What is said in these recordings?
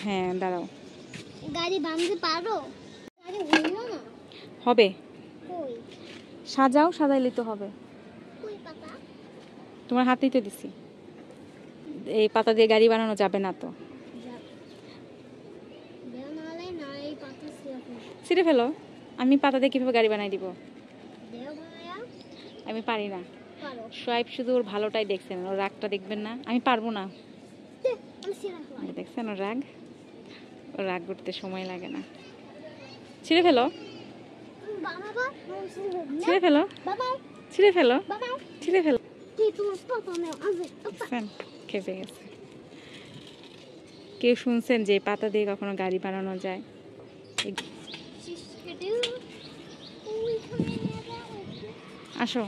হ্যাঁ দাঁড়াও, গাড়ি বানাতে পারো? গাড়ি হইলো না, হবে। কই সাজাও, সাজাইলে তো হবে। কই পাতা? তোমার হাতেই তো দিছি। এই পাতা দিয়ে গাড়ি বানানো যাবে না তো। দেওয়ালে না, এই পাতা ছিঁড়ে ফেলো। আমি পাতা দিয়ে কিভাবে গাড়ি বানাই দিব? দেও বানায়া আমি পারি না। পারো। সোয়াইব শুধু ওর ভালোটাই দেখছেন, ওর রাগটা দেখবেন না। আমি পারবো না। আমি ছিড়া ফেলাই। দেখছেন ওর রাগ? ওর রাগ করতে সময় লাগে না। ছিঁড়ে ফেলো, বাবা ছিঁড়ে ফেলো, বাবা ছিঁড়ে ফেলো, বাবা ছিঁড়ে ফেলো। তুই তোমার পাতা নাও, আমি দেখছেন? খেপে গেছে। কেউ শুনছেন যে পাতা দিয়ে কখনো গাড়ি বানানো যায়? আসো,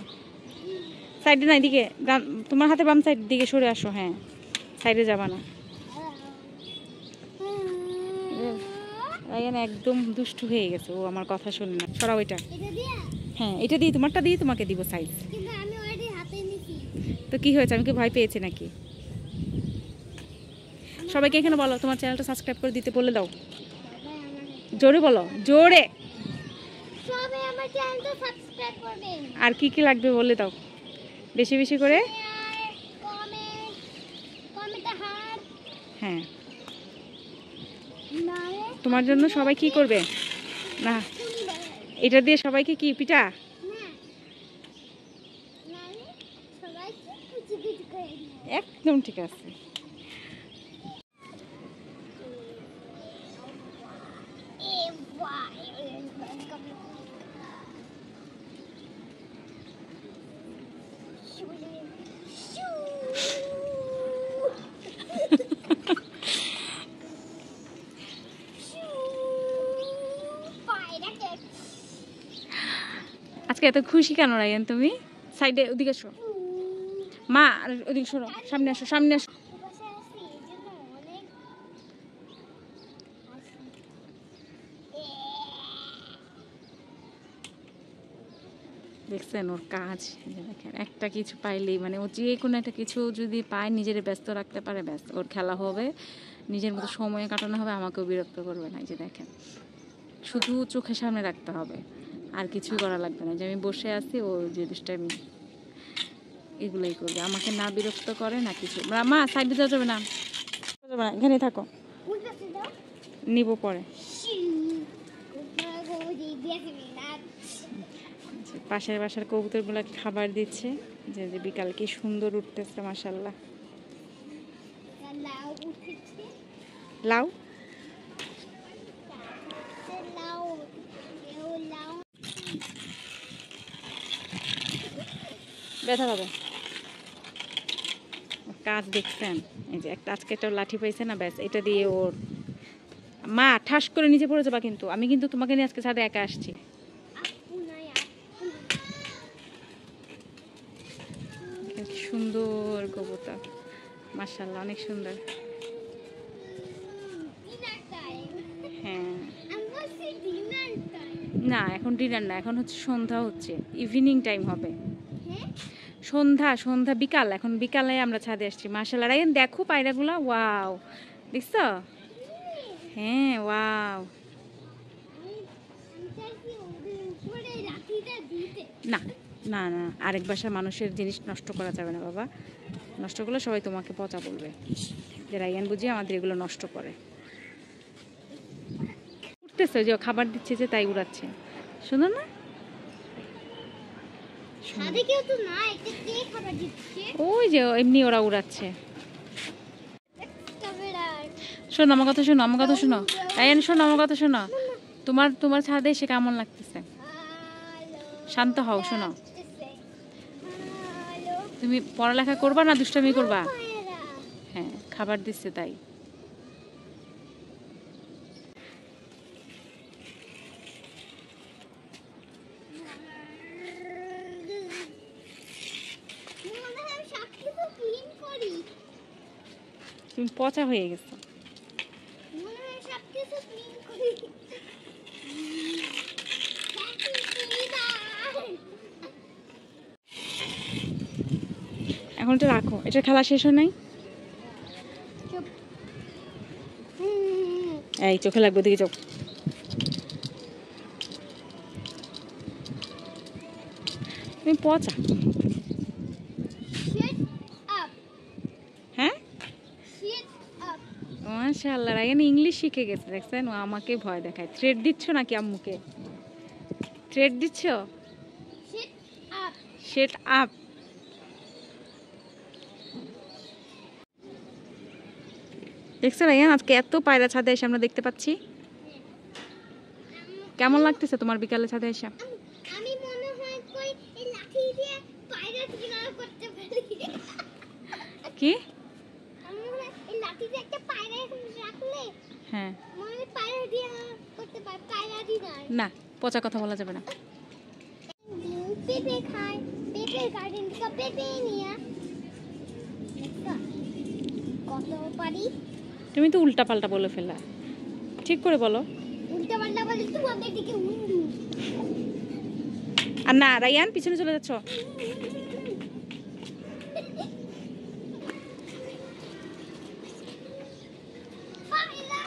সাইডে না, এদিকে। তোমার হাতে বাম সাইড দিকে সরে আসো। হ্যাঁ, সাইডে যাবা না। রায়ান একদম দুষ্টু হয়ে গেছে, ও আমার কথা শোনে না। সরাও এটা। হ্যাঁ, এটা দিয়ে, তোমারটা দিয়ে তোমাকে দিব সাইজ। কিন্তু আমি অলরেডি হাতে নিছি। তো কি হয়েছে? আমি কি ভয় পেয়েছি নাকি? সবাইকে এখানে বলো তোমার চ্যানেলটা সাবস্ক্রাইব করে দিতে, বলে দাও। জোরে বলো, জোরে। সবাই আমার চ্যানেলটা সাবস্ক্রাইব করবেন। আর কি কি লাগবে বলে দাও, বেশি বেশি করে। কমেন্ট, কমেন্টে হার্ট। হ্যাঁ, নারে তোমার জন্য সবাই কি করবে? না, এটা দিয়ে সবাইকে কি পিঠা? না নারে সবাই কিছু কিছু করে দিও। একদম ঠিক আছে। এ ভাই আজকে এত খুশি কেন রায়ান তুমি? সাইডে ওদিকে এসো। মা, আর ওদিকে সরো, সামনে আসো, সামনে আসো। দেখছেন ওর কাজ? দেখেন, একটা কিছু পাইলেই মানে ও যে কোনো একটা কিছু যদি পায়, নিজের ব্যস্ত রাখতে পারে, ব্যস্ত ওর খেলা হবে, নিজের মতো সময় কাটানো হবে, আমাকেও বিরক্ত করবে না। এই যে দেখেন, শুধু চোখের সামনে রাখতে হবে, আর কিছুই করা লাগবে না। যে আমি বসে আছি, ও জিনিসটা আমি এগুলোই করবে, আমাকে না বিরক্ত করে না কিছু। মা, সাইডে যাওয়া যাবে না, এখানেই থাকো, নিব পরে। পাশের বাসার কবুতরগুলো খাবার দিচ্ছে, যে যে বিকাল কি সুন্দর উঠতেছে মাশাআল্লাহ। লাউ ব্যথা পাবে। কাজ দেখছেন? এই যে একটা আজকে একটা লাঠি পাইছে না, ব্যাস এটা দিয়ে ওর। মা, ঠাস করে নিচে পড়ে যাবা কিন্তু। আমি কিন্তু তোমাকে নিয়ে আজকে ছাদে একা আসছি। সুন্দর কবুতর মাশাআল্লাহ, অনেক সুন্দর। হ্যাঁ, না এখন ডিনার না, এখন হচ্ছে সন্ধ্যা, হচ্ছে ইভিনিং টাইম হবে। সন্ধ্যা সন্ধ্যা বিকাল, এখন বিকালে আমরা ছাদে আসছি। মাশাআল্লাহ রায়ান দেখো পায়রাগুলা, ওয়াও, দেখছো? হ্যাঁ, ওয়াও। না না না, আরেক বাসার মানুষের জিনিস নষ্ট করা যাবে না বাবা। নষ্ট করলে সবাই তোমাকে পচা বলবে, যে রায়ান বুঝি আমাদের এগুলো নষ্ট করে। উঠতেছে, যে খাবার দিচ্ছে যে তাই উড়াচ্ছে, শুনো না? ওই যে এমনি ওরা উড়াচ্ছে। শোনো আমার কথা, শোনো আমার কথা, শোনো রায়ান, শোনো আমার কথা, শোনো। তোমার তোমার ছাদে এসে কেমন লাগতেছে? শান্ত হও, শোনো। তুমি পড়ালেখা করবা না দুষ্টামি করবা? হ্যাঁ, খাবার দিচ্ছে তাই। তুমি পচা হয়ে গেছো। এখন এটা রাখো, এটা খেলা শেষ হয় নাই। এই চোখে লাগবে, দিকে চোখ। তুমি পচা। Shut up. হ্যাঁ, Shut up. মাশাআল্লাহ, রায়ান ইংলিশ শিখে গেছে, দেখছেন? ও আমাকে ভয় দেখায়। থ্রেড দিচ্ছ নাকি আম্মুকে? থ্রেড দিচ্ছ? Shut up. Shut up. দেখছো রায়ান, আজকে এত পায়রা ছাদে এসে আমরা দেখতে পাচ্ছি। কেমন লাগতেছে তোমার বিকালে ছাদে এসে? আমি মনে হয় কই এই লাঠি দিয়ে পায়রা কিনারা করতে পারি। কি? আমি মনে হয় এই লাঠি দিয়ে একটা পায়রা এখানে রাখলে হ্যাঁ, মনে হয় পায়রা দিয়ে করতে পারি, পায়রা দিয়ে না, পচা কথা বলা যাবে না। পেঁপে খায়, পেঁপের গার্ডেন থেকে পেঁপে নিয়ে দেখো, কত পারি। তুমি তো উল্টা পাল্টা বলে ফেলা, ঠিক করে বলো। উল্টা পাল্টা বলে তোমাদের দিকে উন্ডু। আর না রায়ান, পিছনে চলে যাচ্ছ। পায়রা